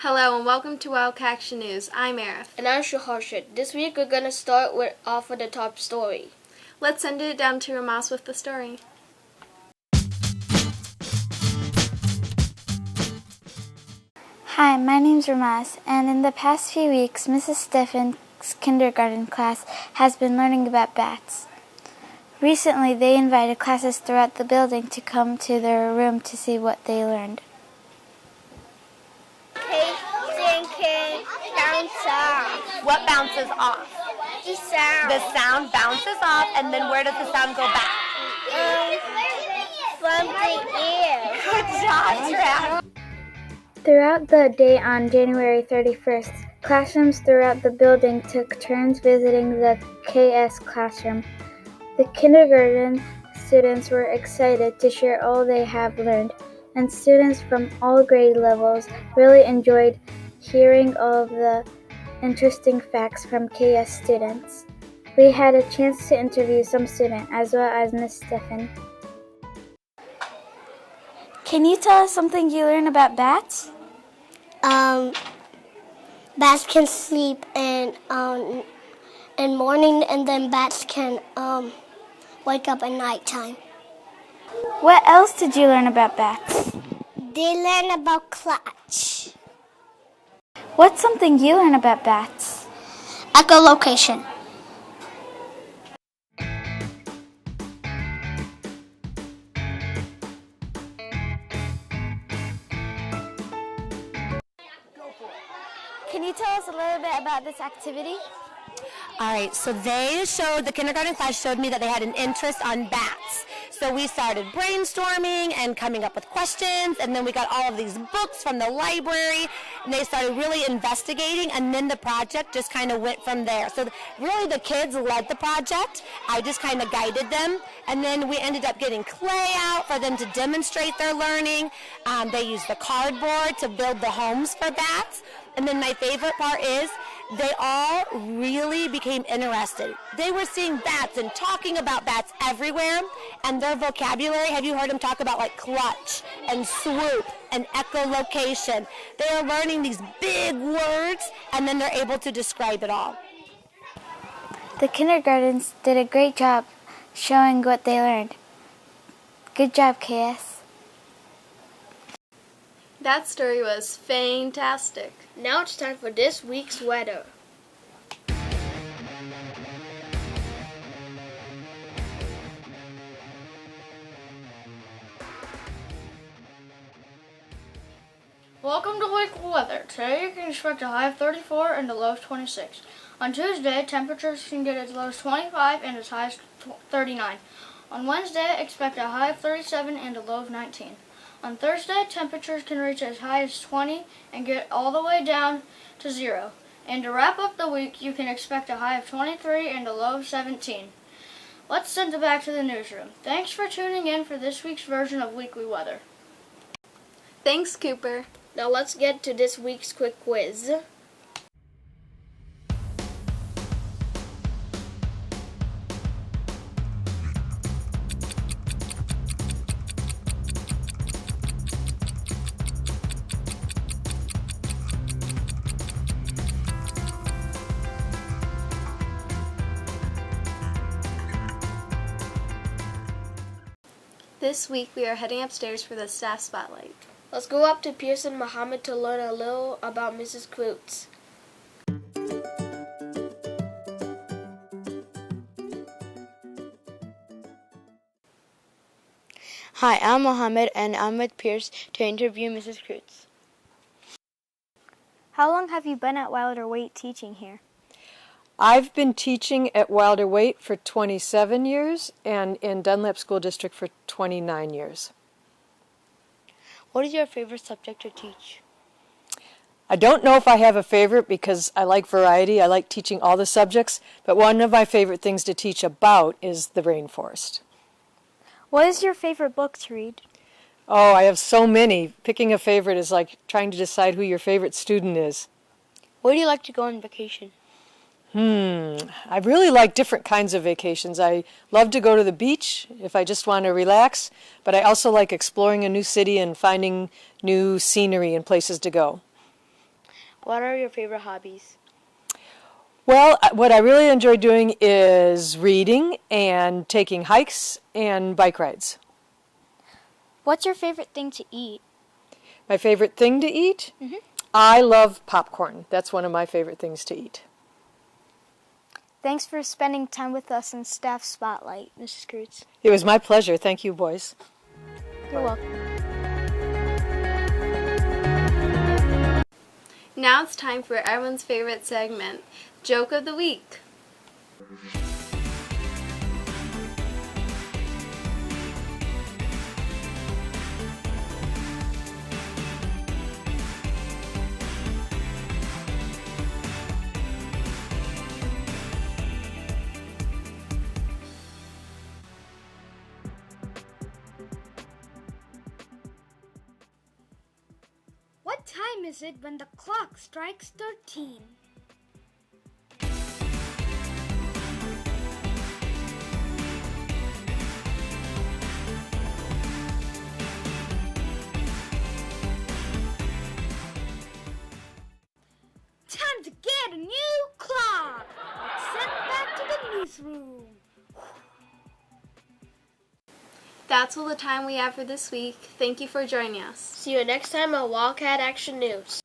Hello and welcome to Wildcat Action News. I'm Arif. And I'm Shaharshit. This week we're going to start off with the top story. Let's send it down to Ramas with the story. Hi, my name's Ramas, and in the past few weeks, Mrs. Stephen's kindergarten class has been learning about bats. Recently, they invited classes throughout the building to come to their room to see what they learned. What bounces off? The sound. The sound bounces off, and then where does the sound go back? From the ear. Good job, Trap. Throughout the day on January 31st, classrooms throughout the building took turns visiting the KS classroom. The kindergarten students were excited to share all they have learned, and students from all grade levels really enjoyed hearing all of the interesting facts from KS students. We had a chance to interview some students as well as Miss Stephen. Can you tell us something you learned about bats? Bats can sleep in morning, and then bats can wake up at nighttime. What else did you learn about bats? They learn about clutch. What's something you learn about bats? Echolocation. Can you tell us a little bit about this activity? All right, so the kindergarten class showed me that they had an interest on bats. So we started brainstorming and coming up with questions, and then we got all of these books from the library, and they started really investigating, and then the project just kind of went from there. So really the kids led the project. I just kind of guided them, and then we ended up getting clay out for them to demonstrate their learning. They used the cardboard to build the homes for bats. And then my favorite part is they all really became interested. They were seeing bats and talking about bats everywhere, and their vocabulary, have you heard them talk about like clutch and swoop and echolocation? They are learning these big words, and then they're able to describe it all. The kindergartens did a great job showing what they learned. Good job, KS. That story was fantastic. Now it's time for this week's weather. Welcome to weekly weather. Today you can expect a high of 34 and a low of 26. On Tuesday, temperatures can get as low as 25 and as high as 39. On Wednesday, expect a high of 37 and a low of 19. On Thursday, temperatures can reach as high as 20 and get all the way down to 0. And to wrap up the week, you can expect a high of 23 and a low of 17. Let's send it back to the newsroom. Thanks for tuning in for this week's version of Weekly Weather. Thanks, Cooper. Now let's get to this week's quick quiz. This week we are heading upstairs for the staff spotlight. Let's go up to Pearson Muhammad to learn a little about Mrs. Croots. Hi, I'm Mohammed, and I'm with Pierce to interview Mrs. Croots. How long have you been at Wilder-Waite teaching here? I've been teaching at Wilder-Waite for 27 years and in Dunlap School District for 29 years. What is your favorite subject to teach? I don't know if I have a favorite because I like variety. I like teaching all the subjects, but one of my favorite things to teach about is the rainforest. What is your favorite book to read? Oh, I have so many. Picking a favorite is like trying to decide who your favorite student is. Where do you like to go on vacation? I really like different kinds of vacations. I love to go to the beach if I just want to relax, but I also like exploring a new city and finding new scenery and places to go. What are your favorite hobbies? Well, what I really enjoy doing is reading and taking hikes and bike rides. What's your favorite thing to eat? My favorite thing to eat? I love popcorn. That's one of my favorite things to eat. Thanks for spending time with us in Staff Spotlight, Mrs. Kreutz. It was my pleasure. Thank you, boys. You're welcome. Now it's time for everyone's favorite segment, Joke of the Week. What time is it when the clock strikes 13? Time to get a new clock! Let's send it back to the newsroom. That's all the time we have for this week. Thank you for joining us. See you next time on Wildcat Action News.